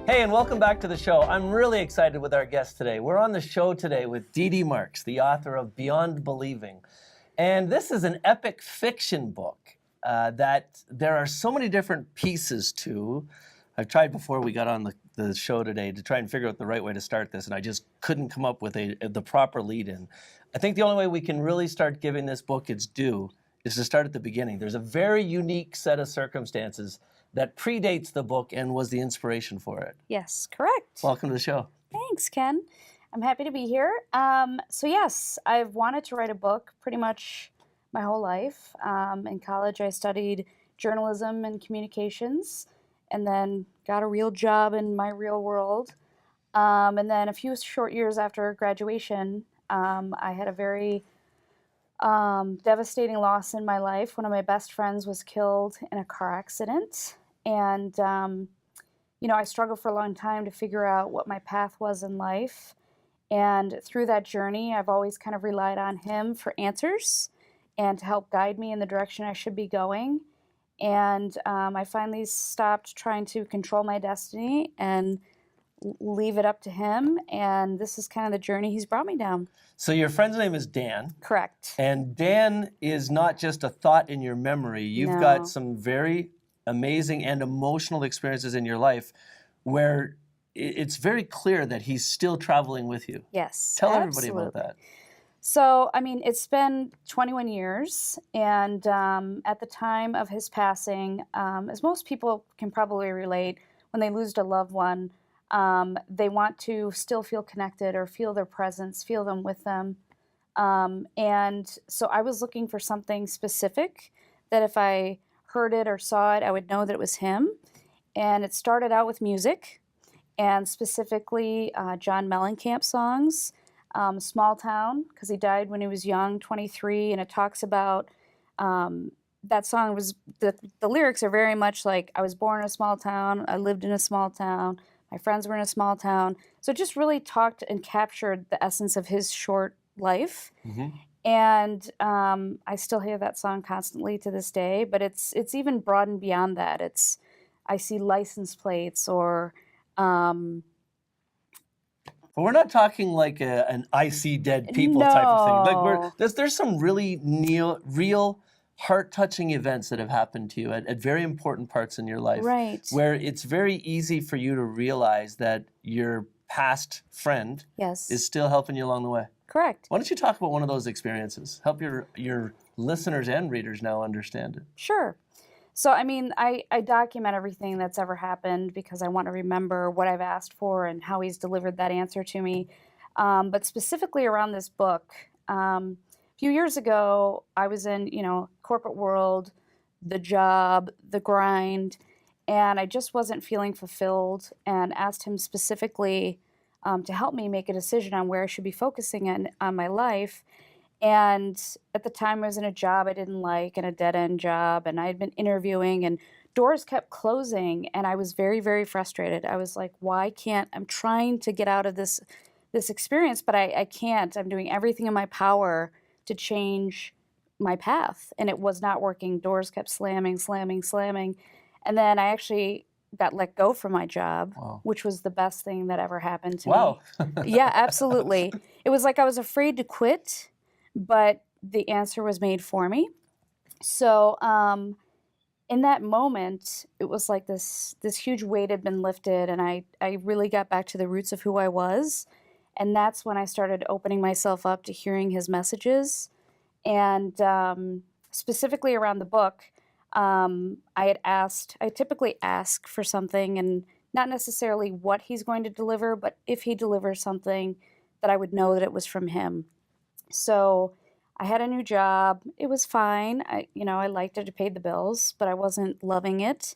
Hey, and welcome back to the show. I'm really excited with our guest today. We're on the show today with DD Marx, the author of Beyond Believing. And this is an epic fiction book that there are so many different pieces to. I've tried before we got on the show today to try and figure out the right way to start this, and I just couldn't come up with the proper lead-in. I think the only way we can really start giving this book its due is to start at the beginning. There's a very unique set of circumstances that predates the book and was the inspiration for it. Yes, correct. Welcome to the show. Thanks, Ken. I'm happy to be here. So yes, I've wanted to write a book pretty much my whole life. In college, I studied journalism and communications, and then got a real job in my real world. And then a few short years after graduation, I had a very devastating loss in my life. One of my best friends was killed in a car accident. And, I struggled for a long time to figure out what my path was in life. And through that journey, I've always kind of relied on him for answers and to help guide me in the direction I should be going. And I finally stopped trying to control my destiny and leave it up to him. And this is kind of the journey he's brought me down. So your friend's name is Dan. Correct. And Dan is not just a thought in your memory. You've got some very amazing and emotional experiences in your life where it's very clear that he's still traveling with you. Yes, Tell everybody about that. So, it's been 21 years, and at the time of his passing, as most people can probably relate, when they lose a loved one, they want to still feel connected or feel their presence, feel them with them. And so I was looking for something specific that if I heard it or saw it, I would know that it was him. And it started out with music, and specifically John Mellencamp songs. Small Town, because he died when he was young, 23, and it talks about that song was, the lyrics are very much like, I was born in a small town, I lived in a small town, my friends were in a small town. So it just really talked and captured the essence of his short life. Mm-hmm. And I still hear that song constantly to this day, but it's even broadened beyond that. I see license plates or... But we're not talking like an I see dead people type of thing. Like there's some really real heart-touching events that have happened to you at very important parts in your life. Right. Where it's very easy for you to realize that your past friend is still helping you along the way. Correct. Why don't you talk about one of those experiences? Help your listeners and readers now understand it. Sure. So, I document everything that's ever happened because I want to remember what I've asked for and how he's delivered that answer to me. But specifically around this book, a few years ago, I was in, corporate world, the job, the grind, and I just wasn't feeling fulfilled and asked him specifically to help me make a decision on where I should be focusing on my life. And at the time, I was in a job I didn't like, and a dead-end job, and I had been interviewing, and doors kept closing, and I was very, very frustrated. I was like, why can't, I'm trying to get out of this experience, but I can't. I'm doing everything in my power to change my path, and it was not working. Doors kept slamming. And then I actually got let go from my job, which was the best thing that ever happened to me. Yeah, absolutely. It was like I was afraid to quit, but the answer was made for me. So in that moment, it was like this huge weight had been lifted, and I really got back to the roots of who I was. And that's when I started opening myself up to hearing his messages. And specifically around the book, I typically ask for something, and not necessarily what he's going to deliver, but if he delivers something, that I would know that it was from him. So I had a new job. It was fine. I liked it. It paid the bills, but I wasn't loving it.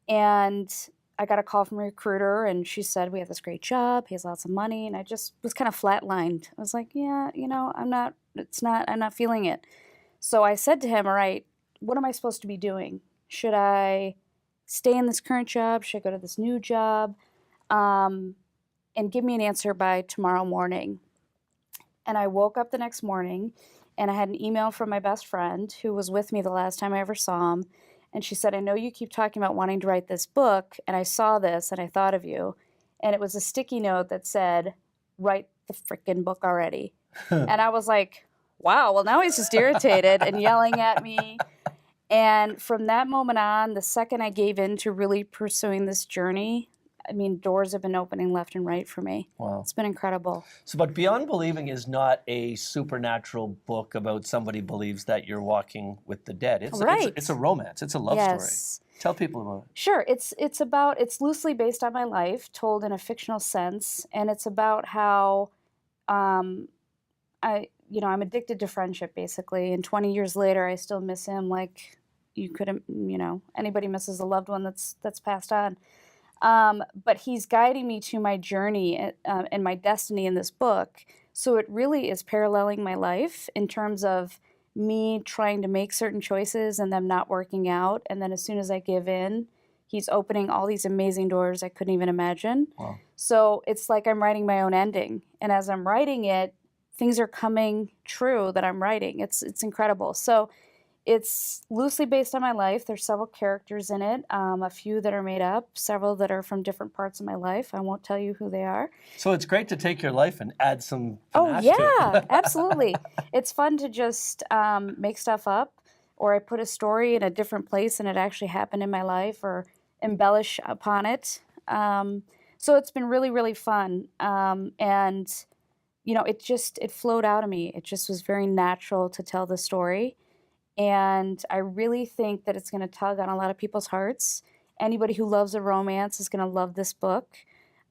And I got a call from a recruiter, and she said, we have this great job. He has lots of money. And I just was kind of flatlined. I was like, yeah, I'm not feeling it. So I said to him, all right, what am I supposed to be doing? Should I stay in this current job? Should I go to this new job? And give me an answer by tomorrow morning. And I woke up the next morning, and I had an email from my best friend who was with me the last time I ever saw him. And she said, I know you keep talking about wanting to write this book, and I saw this and I thought of you. And it was a sticky note that said, write the frickin' book already. And I was like, wow, well, now he's just irritated and yelling at me. And from that moment on, the second I gave in to really pursuing this journey, I mean, doors have been opening left and right for me. Wow. It's been incredible. So, but Beyond Believing is not a supernatural book about somebody believes that you're walking with the dead. It's a romance. It's a love story. Tell people about it. Sure. It's loosely based on my life, told in a fictional sense, and it's about how I'm addicted to friendship, basically. And 20 years later, I still miss him like you couldn't, anybody misses a loved one that's passed on. But he's guiding me to my journey and my destiny in this book. So it really is paralleling my life in terms of me trying to make certain choices and them not working out. And then as soon as I give in, he's opening all these amazing doors I couldn't even imagine. Wow. So it's like I'm writing my own ending. And as I'm writing it, things are coming true that I'm writing. It's incredible. So it's loosely based on my life. There's several characters in it, a few that are made up, several that are from different parts of my life. I won't tell you who they are. So it's great to take your life and add some panache to it. Absolutely. It's fun to just make stuff up, or I put a story in a different place and it actually happened in my life, or embellish upon it. So it's been really, really fun. And it flowed out of me. It just was very natural to tell the story. And I really think that it's going to tug on a lot of people's hearts. Anybody who loves a romance is going to love this book.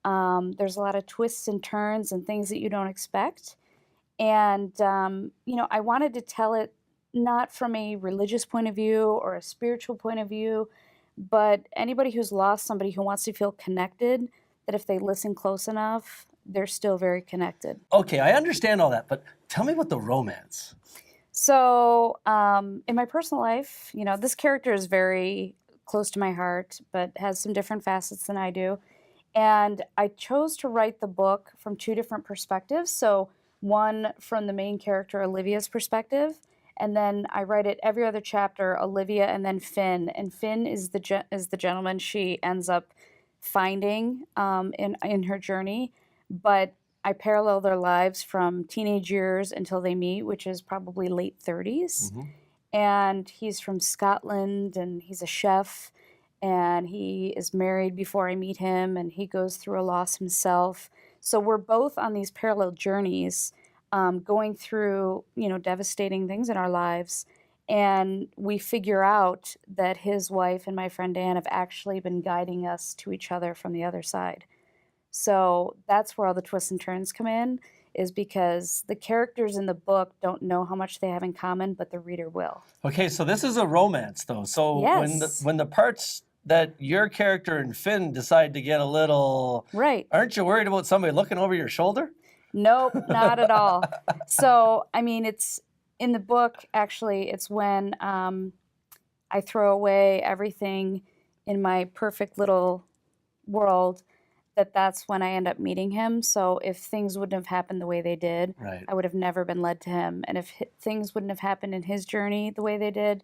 There's a lot of twists and turns and things that you don't expect. And, I wanted to tell it not from a religious point of view or a spiritual point of view, but anybody who's lost somebody who wants to feel connected, that if they listen close enough, they're still very connected. Okay, I understand all that, but tell me about the romance. So in my personal life, this character is very close to my heart, but has some different facets than I do. And I chose to write the book from two different perspectives. So one from the main character, Olivia's perspective, and then I write it every other chapter, Olivia and then Finn. And Finn is the gentleman she ends up finding in her journey. But I parallel their lives from teenage years until they meet, which is probably late 30s. Mm-hmm. And he's from Scotland, and he's a chef, and he is married before I meet him, and he goes through a loss himself. So we're both on these parallel journeys, going through, devastating things in our lives. And we figure out that his wife and my friend Anne have actually been guiding us to each other from the other side. So that's where all the twists and turns come in, is because the characters in the book don't know how much they have in common, but the reader will. Okay, so this is a romance, though. So yes. when the parts that your character and Finn decide to get a little... Right. Aren't you worried about somebody looking over your shoulder? Nope, not at all. So, it's in the book, actually, it's when I throw away everything in my perfect little world, that's when I end up meeting him. So if things wouldn't have happened the way they did, right, I would have never been led to him. And if things wouldn't have happened in his journey the way they did,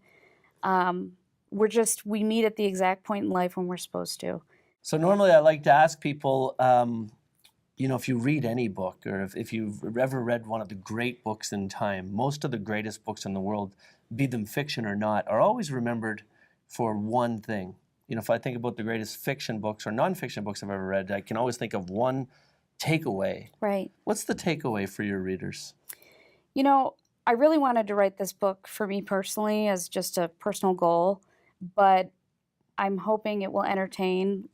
we meet at the exact point in life when we're supposed to. So normally I like to ask people, if you read any book, or if you've ever read one of the great books in time, most of the greatest books in the world, be them fiction or not, are always remembered for one thing. If I think about the greatest fiction books or nonfiction books I've ever read, I can always think of one takeaway. Right. What's the takeaway for your readers? I really wanted to write this book for me personally as just a personal goal, but I'm hoping it will entertain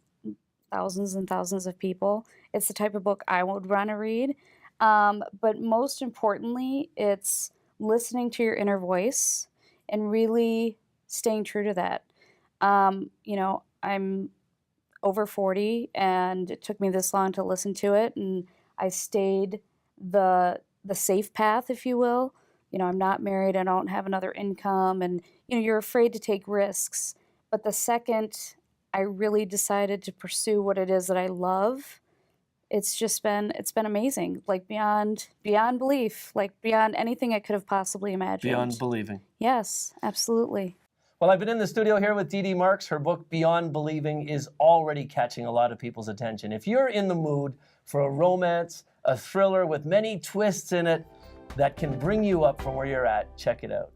thousands and thousands of people. It's the type of book I would want to read. But most importantly, it's listening to your inner voice and really staying true to that. I'm over 40, and it took me this long to listen to it, and I stayed the safe path, if you will. I'm not married, I don't have another income, and you're afraid to take risks. But the second I really decided to pursue what it is that I love, it's been amazing, like beyond belief, like beyond anything I could have possibly imagined. Beyond believing. Yes, absolutely. Well, I've been in the studio here with DD Marx. Her book, Beyond Believing, is already catching a lot of people's attention. If you're in the mood for a romance, a thriller with many twists in it that can bring you up from where you're at, check it out.